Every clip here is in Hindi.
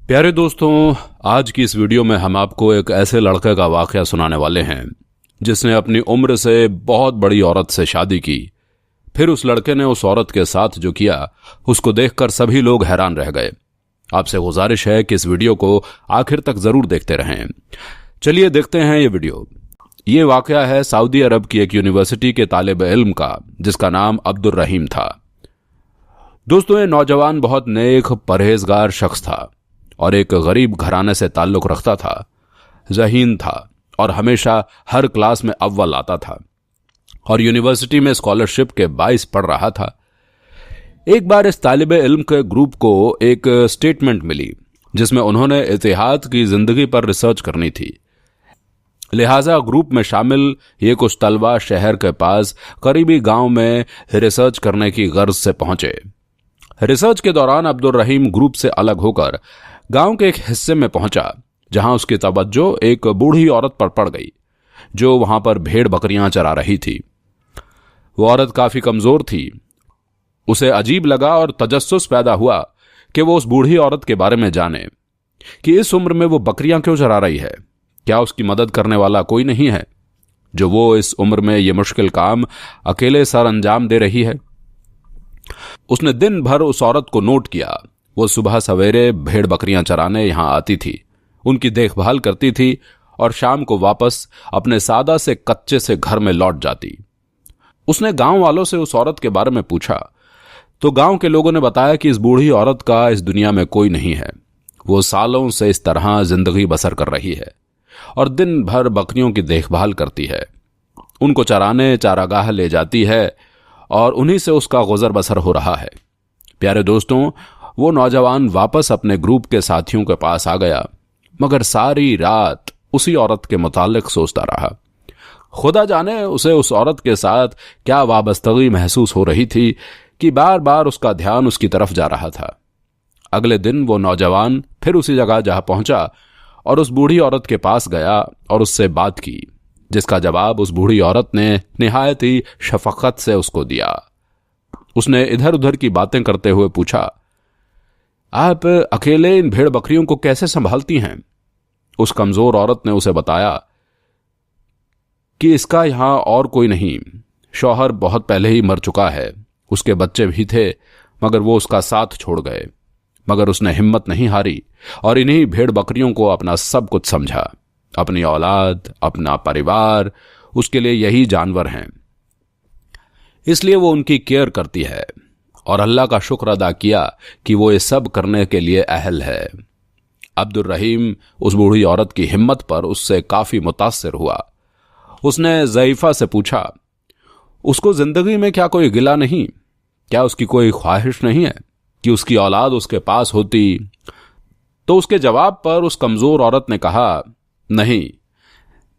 प्यारे दोस्तों, आज की इस वीडियो में हम आपको एक ऐसे लड़के का वाकया सुनाने वाले हैं जिसने अपनी उम्र से बहुत बड़ी औरत से शादी की। फिर उस लड़के ने उस औरत के साथ जो किया उसको देखकर सभी लोग हैरान रह गए। आपसे गुजारिश है कि इस वीडियो को आखिर तक जरूर देखते रहें। चलिए देखते हैं ये वीडियो। ये वाकया है सऊदी अरब की एक यूनिवर्सिटी के तालिब इल्म का, जिसका नाम अब्दुल रहीम था। दोस्तों, ये नौजवान बहुत नेक परहेजगार शख्स था और एक गरीब घराने से ताल्लुक रखता था। ज़हीन था और हमेशा हर क्लास में अव्वल आता था और यूनिवर्सिटी में स्कॉलरशिप के बाइस पढ़ रहा था। एक बार इस तालिब इल्म के ग्रुप को एक स्टेटमेंट मिली जिसमें उन्होंने इतिहाद की जिंदगी पर रिसर्च करनी थी। लिहाजा ग्रुप में शामिल ये कुछ तलबा शहर के पास करीबी गांव में रिसर्च करने की गर्ज से पहुंचे। रिसर्च के दौरान अब्दुल रहीम ग्रुप से अलग होकर गांव के एक हिस्से में पहुंचा जहां उसकी तवज्जो एक बूढ़ी औरत पर पड़ गई जो वहां पर भेड़ बकरियां चरा रही थी। वो औरत काफी कमजोर थी। उसे अजीब लगा और तजस्सुस पैदा हुआ कि वो उस बूढ़ी औरत के बारे में जाने कि इस उम्र में वो बकरियां क्यों चरा रही है। क्या उसकी मदद करने वाला कोई नहीं है जो वो इस उम्र में ये मुश्किल काम अकेले सर अंजाम दे रही है। उसने दिन भर उस औरत को नोट किया। वो सुबह सवेरे भेड़ बकरियां चराने यहां आती थी, उनकी देखभाल करती थी और शाम को वापस अपने सादा से कच्चे से घर में लौट जाती। उसने गांव वालों से उस औरत के बारे में पूछा तो गांव के लोगों ने बताया कि इस बूढ़ी औरत का इस दुनिया में कोई नहीं है। वो सालों से इस तरह जिंदगी बसर कर रही है और दिन भर बकरियों की देखभाल करती है, उनको चराने चारागाह ले जाती है और उन्हीं से उसका गुजर बसर हो रहा है। प्यारे दोस्तों, वो नौजवान वापस अपने ग्रुप के साथियों के पास आ गया, मगर सारी रात उसी औरत के मुतालिक सोचता रहा। खुदा जाने उसे उस औरत के साथ क्या वाबस्तगी महसूस हो रही थी कि बार बार उसका ध्यान उसकी तरफ जा रहा था। अगले दिन वो नौजवान फिर उसी जगह जहां पहुंचा और उस बूढ़ी औरत के पास गया और उससे बात की, जिसका जवाब उस बूढ़ी औरत ने निहायत ही शफकत से उसको दिया। उसने इधर उधर की बातें करते हुए पूछा, आप अकेले इन भेड़ बकरियों को कैसे संभालती हैं? उस कमजोर औरत ने उसे बताया कि इसका यहां और कोई नहीं, शौहर बहुत पहले ही मर चुका है, उसके बच्चे भी थे मगर वो उसका साथ छोड़ गए। मगर उसने हिम्मत नहीं हारी और इन्हीं भेड़ बकरियों को अपना सब कुछ समझा। अपनी औलाद, अपना परिवार, उसके लिए यही जानवर हैं, इसलिए वो उनकी केयर करती है और अल्लाह का शुक्र अदा किया कि वो ये सब करने के लिए अहल है। अब्दुल रहीम उस बूढ़ी औरत की हिम्मत पर उससे काफी मुतासिर हुआ। उसने ज़ईफा से पूछा, उसको जिंदगी में क्या कोई गिला नहीं? क्या उसकी कोई ख्वाहिश नहीं है कि उसकी औलाद उसके पास होती? तो उसके जवाब पर उस कमजोर औरत ने कहा, नहीं,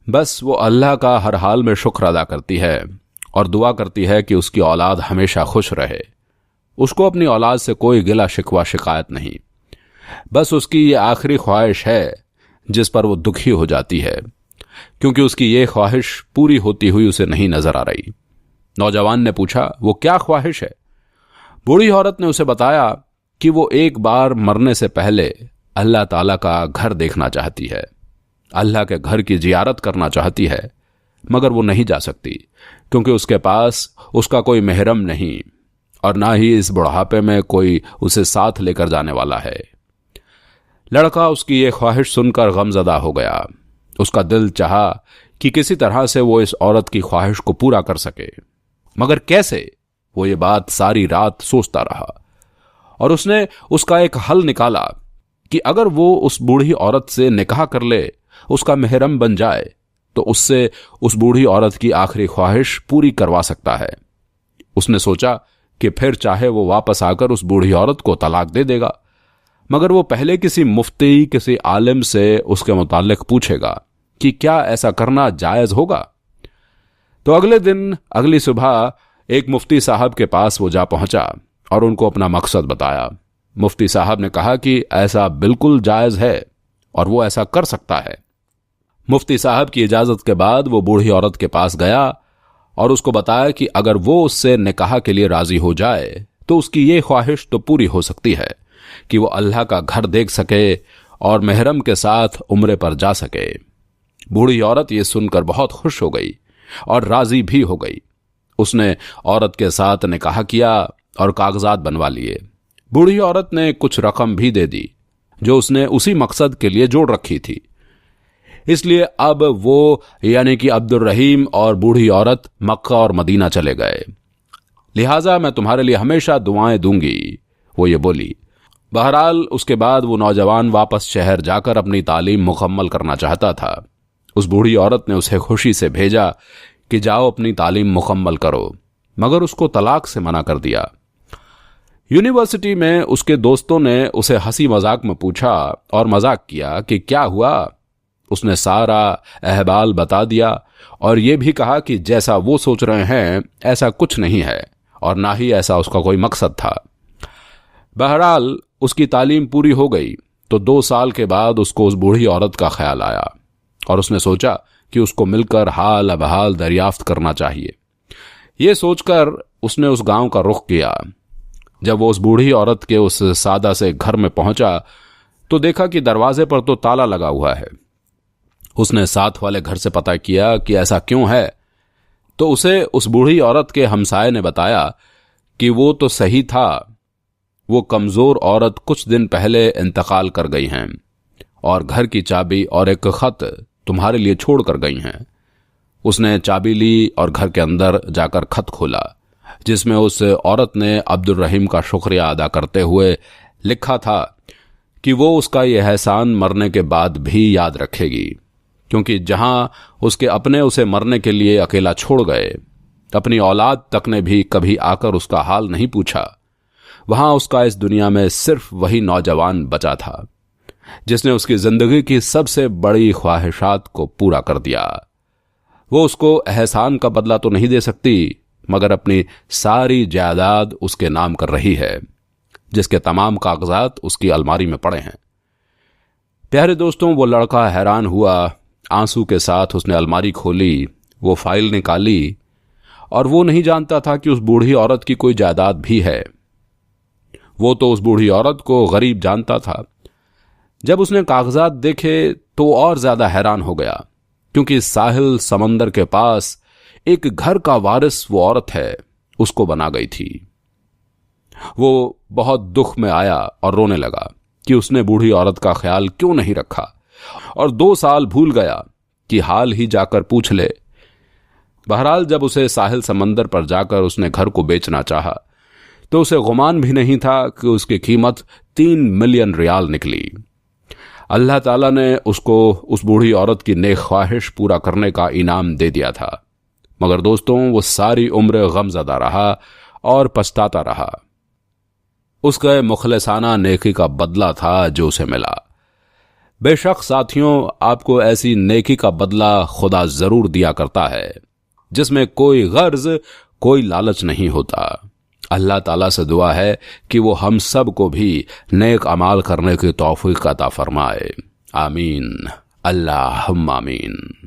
बस वो अल्लाह का हर हाल में शुक्र अदा करती है और दुआ करती है कि उसकी औलाद हमेशा खुश रहे। उसको अपनी औलाद से कोई गिला शिकवा शिकायत नहीं, बस उसकी ये आखिरी ख्वाहिश है जिस पर वो दुखी हो जाती है, क्योंकि उसकी ये ख्वाहिश पूरी होती हुई उसे नहीं नजर आ रही। नौजवान ने पूछा, वो क्या ख्वाहिश है? बूढ़ी औरत ने उसे बताया कि वो एक बार मरने से पहले अल्लाह ताला का घर देखना चाहती है, अल्लाह के घर की जियारत करना चाहती है, मगर वो नहीं जा सकती क्योंकि उसके पास उसका कोई महरम नहीं और ना ही इस बुढ़ापे में कोई उसे साथ लेकर जाने वाला है। लड़का उसकी ये ख्वाहिश सुनकर गमजदा हो गया। उसका दिल चाहा कि किसी तरह से वो इस औरत की ख्वाहिश को पूरा कर सके, मगर कैसे? वो ये बात सारी रात सोचता रहा और उसने उसका एक हल निकाला कि अगर वो उस बूढ़ी औरत से निकाह कर ले, उसका महरम बन जाए, तो उससे उस बूढ़ी औरत की आखिरी ख्वाहिश पूरी करवा सकता है। उसने सोचा कि फिर चाहे वो वापस आकर उस बूढ़ी औरत को तलाक दे देगा, मगर वो पहले किसी मुफ्ती, किसी आलिम से उसके मुतालिक पूछेगा कि क्या ऐसा करना जायज होगा। तो अगले दिन अगली सुबह एक मुफ्ती साहब के पास वो जा पहुंचा और उनको अपना मकसद बताया। मुफ्ती साहब ने कहा कि ऐसा बिल्कुल जायज है और वो ऐसा कर सकता है। मुफ्ती साहब की इजाजत के बाद वो बूढ़ी औरत के पास गया और उसको बताया कि अगर वो उससे निकाह के लिए राजी हो जाए तो उसकी ये ख्वाहिश तो पूरी हो सकती है कि वो अल्लाह का घर देख सके और महरम के साथ उम्रे पर जा सके। बूढ़ी औरत ये सुनकर बहुत खुश हो गई और राजी भी हो गई। उसने औरत के साथ निकाह किया और कागजात बनवा लिए। बूढ़ी औरत ने कुछ रकम भी दे दी जो उसने उसी मकसद के लिए जोड़ रखी थी। इसलिए अब वो यानी कि अब्दुल रहीम और बूढ़ी औरत मक्का और मदीना चले गए। लिहाजा मैं तुम्हारे लिए हमेशा दुआएं दूंगी, वो ये बोली। बहरहाल उसके बाद वो नौजवान वापस शहर जाकर अपनी तालीम मुकम्मल करना चाहता था। उस बूढ़ी औरत ने उसे खुशी से भेजा कि जाओ अपनी तालीम मुकम्मल करो, मगर उसको तलाक से मना कर दिया। यूनिवर्सिटी में उसके दोस्तों ने उसे हंसी मजाक में पूछा और मजाक किया कि क्या हुआ। उसने सारा अहवाल बता दिया और ये भी कहा कि जैसा वो सोच रहे हैं ऐसा कुछ नहीं है और ना ही ऐसा उसका कोई मकसद था। बहरहाल उसकी तालीम पूरी हो गई तो 2 साल के बाद उसको उस बूढ़ी औरत का ख्याल आया और उसने सोचा कि उसको मिलकर हाल अबहाल दरियाफ्त करना चाहिए। ये सोचकर उसने उस गांव का रुख किया। जब वो उस बूढ़ी औरत के उस सादा से घर में पहुंचा तो देखा कि दरवाजे पर तो ताला लगा हुआ है। उसने साथ वाले घर से पता किया कि ऐसा क्यों है, तो उसे उस बूढ़ी औरत के हमसाये ने बताया कि वो तो सही था, वो कमजोर औरत कुछ दिन पहले इंतकाल कर गई हैं और घर की चाबी और एक खत तुम्हारे लिए छोड़ कर गई हैं। उसने चाबी ली और घर के अंदर जाकर खत खोला जिसमें उस औरत ने अब्दुल रहीम का शुक्रिया अदा करते हुए लिखा था कि वो उसका यह एहसान मरने के बाद भी याद रखेगी, क्योंकि जहां उसके अपने उसे मरने के लिए अकेला छोड़ गए, अपनी औलाद तक ने भी कभी आकर उसका हाल नहीं पूछा, वहां उसका इस दुनिया में सिर्फ वही नौजवान बचा था जिसने उसकी जिंदगी की सबसे बड़ी ख्वाहिशात को पूरा कर दिया। वो उसको एहसान का बदला तो नहीं दे सकती, मगर अपनी सारी जायदाद उसके नाम कर रही है, जिसके तमाम कागजात उसकी अलमारी में पड़े हैं। प्यारे दोस्तों, वो लड़का हैरान हुआ। आंसू के साथ उसने अलमारी खोली, वो फाइल निकाली और वो नहीं जानता था कि उस बूढ़ी औरत की कोई जायदाद भी है। वो तो उस बूढ़ी औरत को गरीब जानता था। जब उसने कागजात देखे तो और ज्यादा हैरान हो गया, क्योंकि साहिल समंदर के पास एक घर का वारिस वो औरत है, उसको बना गई थी। वो बहुत दुख में आया और रोने लगा कि उसने बूढ़ी औरत का ख्याल क्यों नहीं रखा और 2 साल भूल गया कि हाल ही जाकर पूछ ले। बहरहाल जब उसे साहिल समंदर पर जाकर उसने घर को बेचना चाहा तो उसे गुमान भी नहीं था कि उसकी कीमत 3 मिलियन रियाल निकली। अल्लाह ताला ने उसको उस बूढ़ी औरत की नेक ख्वाहिश पूरा करने का इनाम दे दिया था, मगर दोस्तों वो सारी उम्र गमज़दा रहा और पछताता रहा। उसके मुखलिसाना नेकी का बदला था जो उसे मिला। बेशक साथियों, आपको ऐसी नेकी का बदला खुदा जरूर दिया करता है जिसमें कोई गर्ज, कोई लालच नहीं होता। अल्लाह ताला से दुआ है कि वो हम सब को भी नेक अमाल करने की तौफीक अता फरमाए। आमीन, अल्लाहुम्मा आमीन।